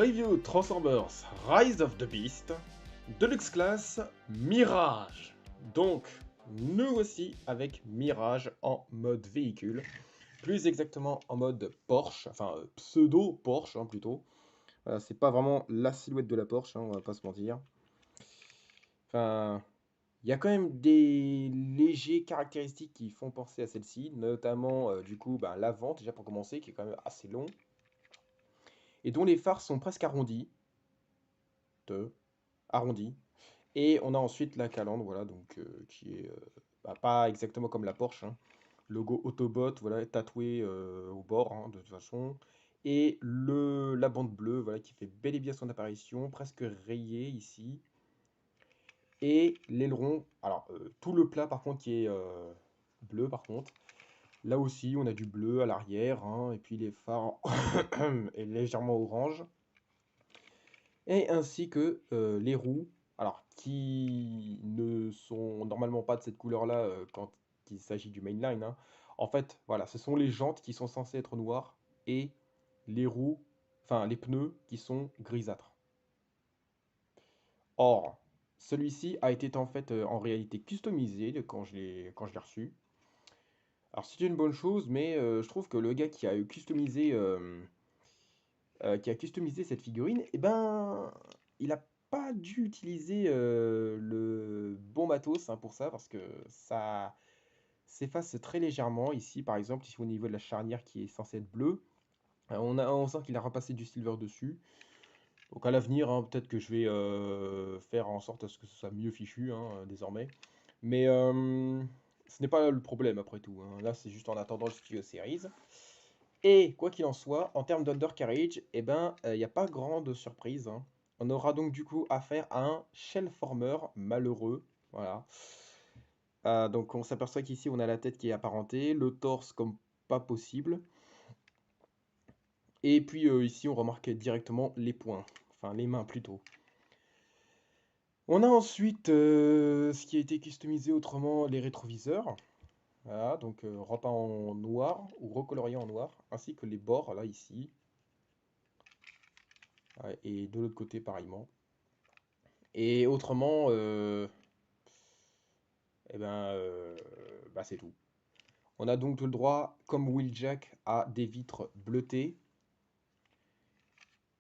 Review Transformers Rise of the Beast, Deluxe Class Mirage. Donc, nous voici avec Mirage en mode véhicule, plus exactement en mode Porsche, enfin pseudo Porsche plutôt. Voilà, c'est pas vraiment la silhouette de la Porsche, on va pas se mentir. Enfin, il y a quand même des légers caractéristiques qui font penser à celle-ci, notamment du coup l'avant déjà pour commencer, qui est quand même assez long, et dont les phares sont presque arrondis. Arrondi. Et on a ensuite la calandre, voilà, donc qui est pas exactement comme la Porsche, hein. Logo Autobot, voilà, tatoué au bord, hein, de toute façon. Et la bande bleue, voilà, qui fait bel et bien son apparition, presque rayée ici. Et l'aileron, alors tout le plat par contre qui est bleu par contre. Là aussi, on a du bleu à l'arrière, hein, et puis les phares est légèrement orange. Et ainsi que les roues, alors qui ne sont normalement pas de cette couleur-là quand il s'agit du mainline, hein. En fait, voilà, ce sont les jantes qui sont censées être noires et les roues, enfin les pneus qui sont grisâtres. Or, celui-ci a été en fait en réalité customisé quand je l'ai reçu. Alors c'est une bonne chose, mais je trouve que le gars qui a customisé cette figurine, eh ben, il a pas dû utiliser le bon matos, hein, pour ça, parce que ça s'efface très légèrement. Ici, par exemple, ici au niveau de la charnière qui est censée être bleue, on sent qu'il a repassé du silver dessus. Donc à l'avenir, hein, peut-être que je vais faire en sorte à ce que ce soit mieux fichu, hein, désormais. Mais ce n'est pas le problème après tout, hein. Là, c'est juste en attendant le Studio Series. Et quoi qu'il en soit, en termes d'undercarriage, eh ben, il n'y a pas grande surprise, hein. On aura donc du coup affaire à un shellformer malheureux. Voilà. Donc on s'aperçoit qu'ici on a la tête qui est apparentée, le torse comme pas possible. Et puis ici on remarque directement les poings, enfin les mains plutôt. On a ensuite ce qui a été customisé autrement, les rétroviseurs. Voilà, donc repeint en noir ou recolorié en noir, ainsi que les bords là ici. Ouais, et de l'autre côté pareillement. Et autrement, eh ben, c'est tout. On a donc le droit, comme Wheeljack, à des vitres bleutées,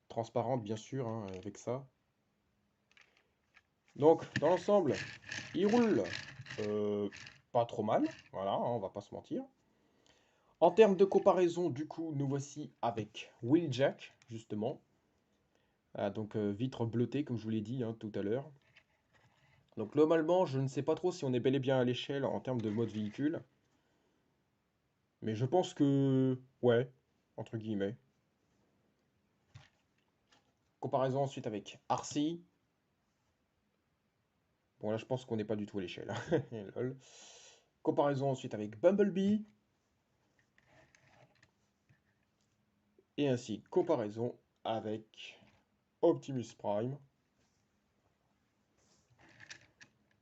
transparentes bien sûr, hein, avec ça. Donc, dans l'ensemble, il roule pas trop mal, voilà, hein, on va pas se mentir. En termes de comparaison, du coup, nous voici avec Wheeljack, justement. Donc, vitres bleutées, comme je vous l'ai dit, hein, tout à l'heure. Donc, globalement, je ne sais pas trop si on est bel et bien à l'échelle en termes de mode véhicule. Mais je pense que... ouais, entre guillemets. Comparaison ensuite avec Arcee. Bon là je pense qu'on n'est pas du tout à l'échelle, hein. Lol. Comparaison ensuite avec Bumblebee. Et ainsi comparaison avec Optimus Prime.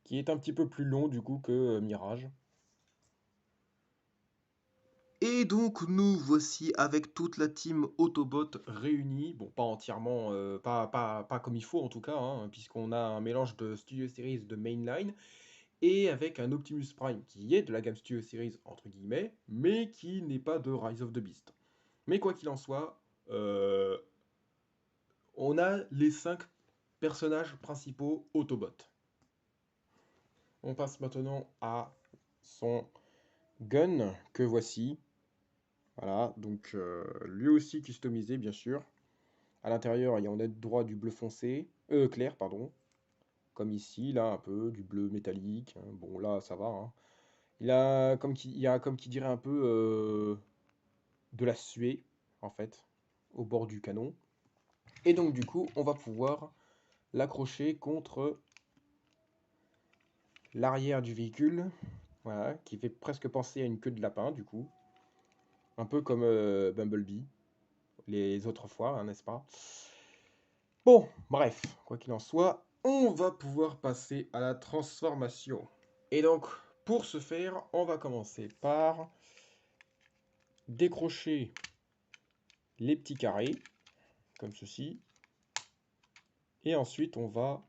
Qui est un petit peu plus long du coup que Mirage. Et donc nous voici avec toute la team Autobot réunie, bon pas entièrement, pas comme il faut en tout cas, hein, puisqu'on a un mélange de Studio Series de Mainline, et avec un Optimus Prime qui est de la gamme Studio Series entre guillemets, mais qui n'est pas de Rise of the Beast. Mais quoi qu'il en soit, on a les 5 personnages principaux Autobot. On passe maintenant à son gun que voici. Voilà, donc lui aussi customisé bien sûr. À l'intérieur, on a droit du bleu foncé, clair, pardon. Comme ici, là un peu, du bleu métallique, hein. Bon là ça va, hein. Il y a comme qui dirait un peu de la suée, en fait, au bord du canon. Et donc du coup, on va pouvoir l'accrocher contre l'arrière du véhicule. Voilà, qui fait presque penser à une queue de lapin, du coup. Un peu comme Bumblebee, les autres fois, hein, n'est-ce pas? Bon, bref, quoi qu'il en soit, on va pouvoir passer à la transformation. Et donc, pour ce faire, on va commencer par décrocher les petits carrés, comme ceci. Et ensuite, on va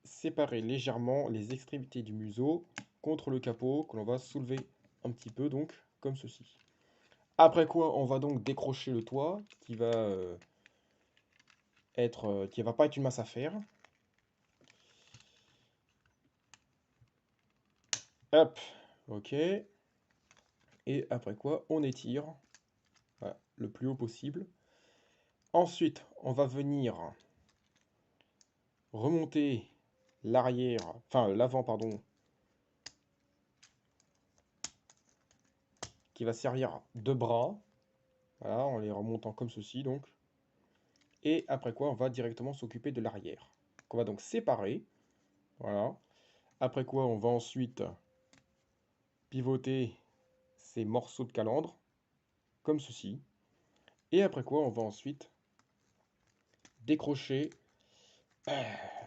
séparer légèrement les extrémités du museau contre le capot que l'on va soulever un petit peu, donc comme ceci. Après quoi, on va donc décrocher le toit qui va pas être une masse à faire. Hop, ok. Et après quoi, on étire, voilà, le plus haut possible. Ensuite, on va venir remonter l'avant, pardon, qui va servir de bras. Voilà, en les remontant comme ceci, donc. Et après quoi, on va directement s'occuper de l'arrière. On va donc séparer. Voilà. Après quoi, on va ensuite pivoter ces morceaux de calandre, comme ceci. Et après quoi, on va ensuite décrocher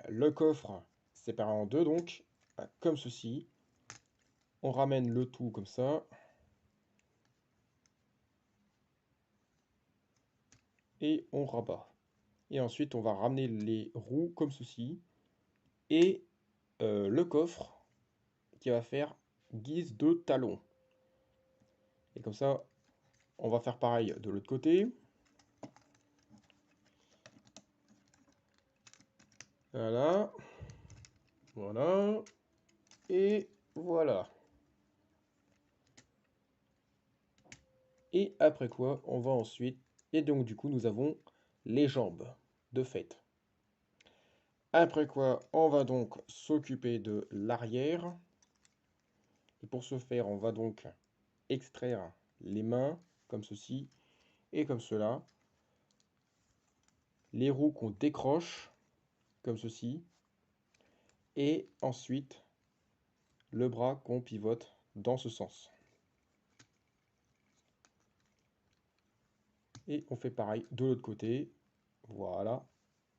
le coffre séparé en deux, donc, comme ceci. On ramène le tout comme ça. Et on rabat. Et ensuite, on va ramener les roues comme ceci. Et le coffre qui va faire guise de talon. Et comme ça, on va faire pareil de l'autre côté. Voilà. Voilà. Et voilà. Et après quoi, on va ensuite... Et donc du coup, nous avons les jambes de fait. Après quoi, on va donc s'occuper de l'arrière. Et pour ce faire, on va donc extraire les mains, comme ceci, et comme cela. Les roues qu'on décroche, comme ceci. Et ensuite, le bras qu'on pivote dans ce sens. Et on fait pareil de l'autre côté. Voilà.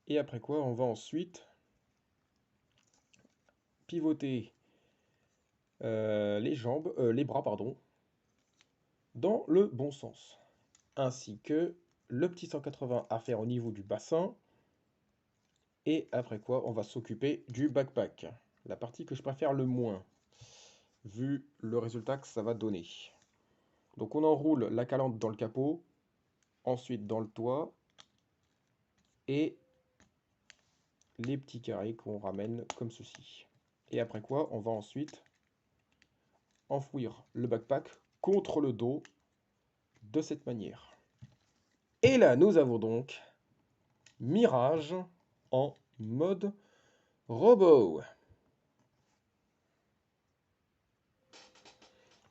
Et après quoi, on va ensuite pivoter les bras, pardon, dans le bon sens. Ainsi que le petit 180 à faire au niveau du bassin. Et après quoi, on va s'occuper du backpack. La partie que je préfère le moins, vu le résultat que ça va donner. Donc on enroule la calandre dans le capot, ensuite dans le toit, et les petits carrés qu'on ramène comme ceci. Et après quoi, on va ensuite enfouir le backpack contre le dos de cette manière. Et là, nous avons donc Mirage en mode robot.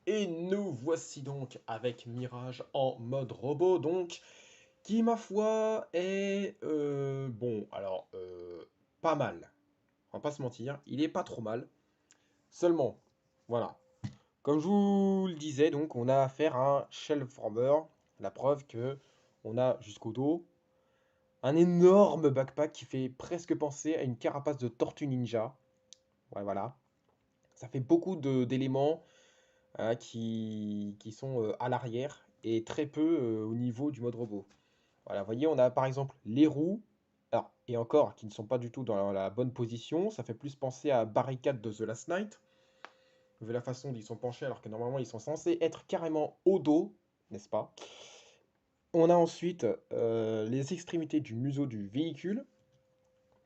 Et nous voici donc avec Mirage en mode robot, donc, qui ma foi est, bon, alors, pas mal. On va pas se mentir, il est pas trop mal. Seulement, voilà. Comme je vous le disais, donc, on a affaire à un shelf-former. La preuve que on a jusqu'au dos un énorme backpack qui fait presque penser à une carapace de tortue ninja. Ouais, voilà. Ça fait beaucoup d'éléments qui sont à l'arrière et très peu au niveau du mode robot. Voilà, vous voyez, on a par exemple les roues, alors, et encore, qui ne sont pas du tout dans la bonne position. Ça fait plus penser à Barricade de The Last Night. Vu la façon dont ils sont penchés, alors que normalement ils sont censés être carrément au dos, n'est-ce pas? On a ensuite les extrémités du museau du véhicule,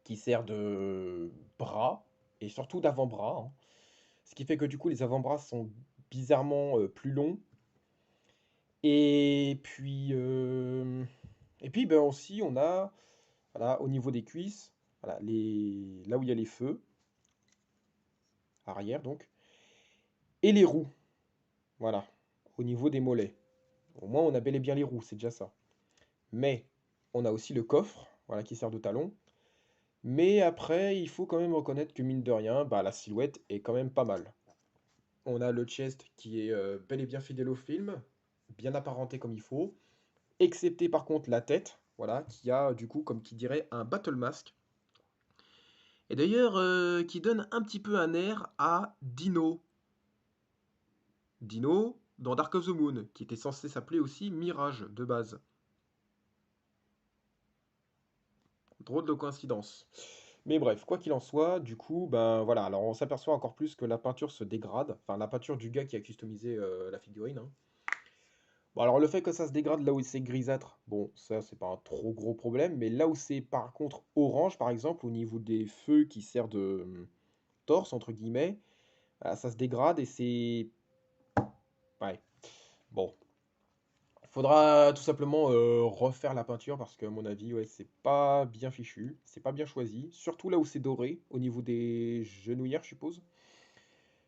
qui sert de bras, et surtout d'avant-bras, hein. Ce qui fait que du coup les avant-bras sont bizarrement plus longs. Et puis, ben aussi on a, voilà, au niveau des cuisses, voilà, là où il y a les feux, arrière donc, et les roues, voilà, au niveau des mollets. Au moins on a bel et bien les roues, c'est déjà ça. Mais on a aussi le coffre, voilà, qui sert de talon. Mais après, il faut quand même reconnaître que mine de rien, bah, la silhouette est quand même pas mal. On a le chest qui est bel et bien fidèle au film, bien apparenté comme il faut, excepté par contre la tête, voilà, qui a du coup, comme qui dirait, un battle mask. Et d'ailleurs, qui donne un petit peu un air à Dino. Dino dans Dark of the Moon, qui était censé s'appeler aussi Mirage de base. Drôle de coïncidence. Mais bref, quoi qu'il en soit, du coup, ben voilà, alors on s'aperçoit encore plus que la peinture se dégrade, enfin la peinture du gars qui a customisé la figurine, hein. Bon, alors le fait que ça se dégrade là où c'est grisâtre, bon, ça c'est pas un trop gros problème, mais là où c'est par contre orange, par exemple, au niveau des feux qui servent de torse, entre guillemets, ah, ça se dégrade et c'est... Ouais, bon. Faudra tout simplement refaire la peinture parce qu'à mon avis, ouais, c'est pas bien fichu, c'est pas bien choisi, surtout là où c'est doré, au niveau des genouillères, je suppose.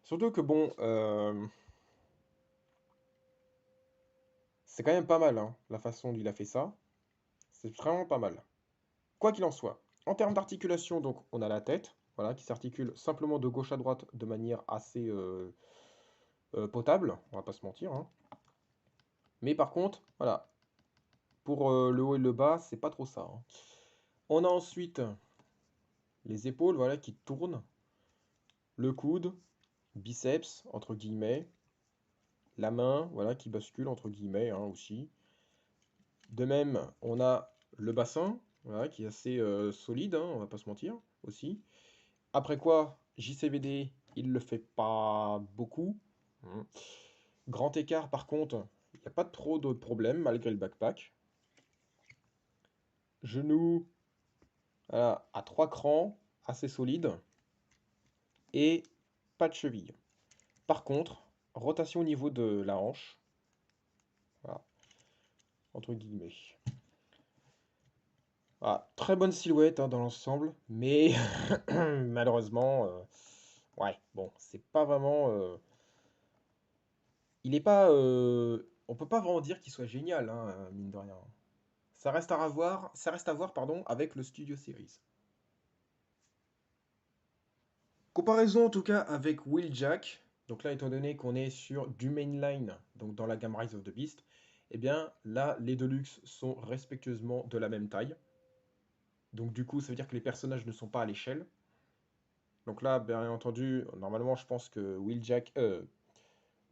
Surtout que bon, c'est quand même pas mal, hein, la façon dont il a fait ça. C'est vraiment pas mal. Quoi qu'il en soit, en termes d'articulation, donc on a la tête, voilà, qui s'articule simplement de gauche à droite de manière assez potable, on va pas se mentir, hein. Mais par contre, voilà, pour le haut et le bas, c'est pas trop ça, hein. On a ensuite les épaules, voilà, qui tournent, le coude, biceps, entre guillemets, la main, voilà, qui bascule, entre guillemets, hein, aussi. De même, on a le bassin, voilà, qui est assez solide, hein, on va pas se mentir, aussi. Après quoi, JCVD, il le fait pas beaucoup. Hein. Grand écart, par contre, il n'y a pas trop de problèmes, malgré le backpack. Genou, voilà, à 3 crans, assez solide. Et pas de cheville. Par contre, rotation au niveau de la hanche, voilà, entre guillemets. Ah, très bonne silhouette hein, dans l'ensemble, mais malheureusement, ouais, bon, c'est pas vraiment. Il est pas. On peut pas vraiment dire qu'il soit génial, hein, mine de rien. Ça reste à voir, pardon, avec le Studio Series. Comparaison en tout cas avec Wheeljack. Donc là, étant donné qu'on est sur du mainline, donc dans la gamme Rise of the Beast, eh bien là, les Deluxe sont respectueusement de la même taille. Donc du coup, ça veut dire que les personnages ne sont pas à l'échelle. Donc là, bien entendu, normalement, je pense que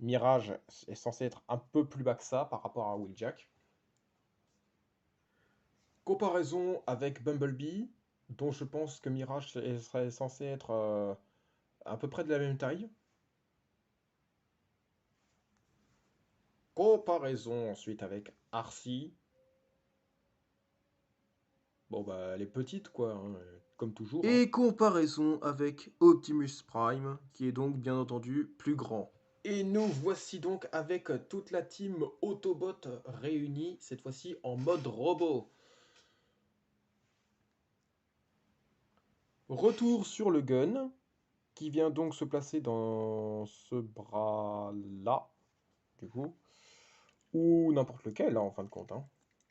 Mirage est censé être un peu plus bas que ça par rapport à Wheeljack. Comparaison avec Bumblebee, dont je pense que Mirage serait censé être à peu près de la même taille. Comparaison ensuite avec Arcee. Bon bah elle est petite quoi, hein, comme toujours, hein. Et comparaison avec Optimus Prime, qui est donc bien entendu plus grand. Et nous voici donc avec toute la team Autobot réunie, cette fois-ci en mode robot. Retour sur le gun, qui vient donc se placer dans ce bras-là, du coup. Ou n'importe lequel, hein, en fin de compte, hein.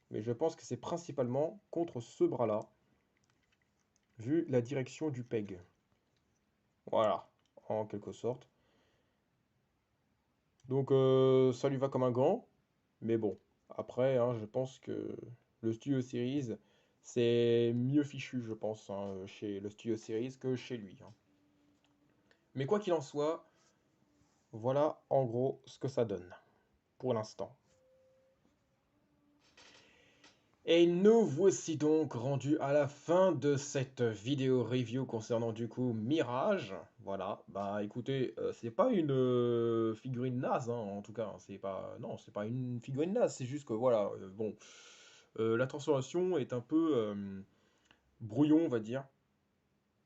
Mais je pense que c'est principalement contre ce bras-là, vu la direction du peg. Voilà, en quelque sorte. Donc ça lui va comme un gant, mais bon, après, hein, je pense que le Studio Series, c'est mieux fichu, je pense, hein, chez le Studio Series que chez lui, hein. Mais quoi qu'il en soit, voilà en gros ce que ça donne, pour l'instant. Et nous voici donc rendus à la fin de cette vidéo review concernant du coup Mirage. Voilà, bah écoutez, c'est pas une figurine naze, hein, en tout cas, hein, c'est pas, non, c'est pas une figurine naze, c'est juste que voilà, bon, la transformation est un peu brouillon, on va dire,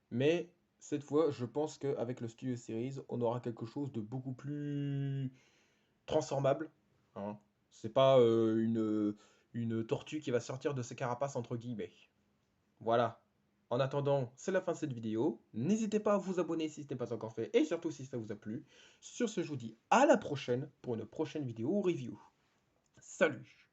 mais cette fois, je pense qu'avec le Studio Series, on aura quelque chose de beaucoup plus transformable, hein. C'est pas une tortue qui va sortir de ses carapaces entre guillemets. Voilà. En attendant, c'est la fin de cette vidéo. N'hésitez pas à vous abonner si ce n'est pas encore fait et surtout si ça vous a plu. Sur ce, je vous dis à la prochaine pour une prochaine vidéo ou review. Salut!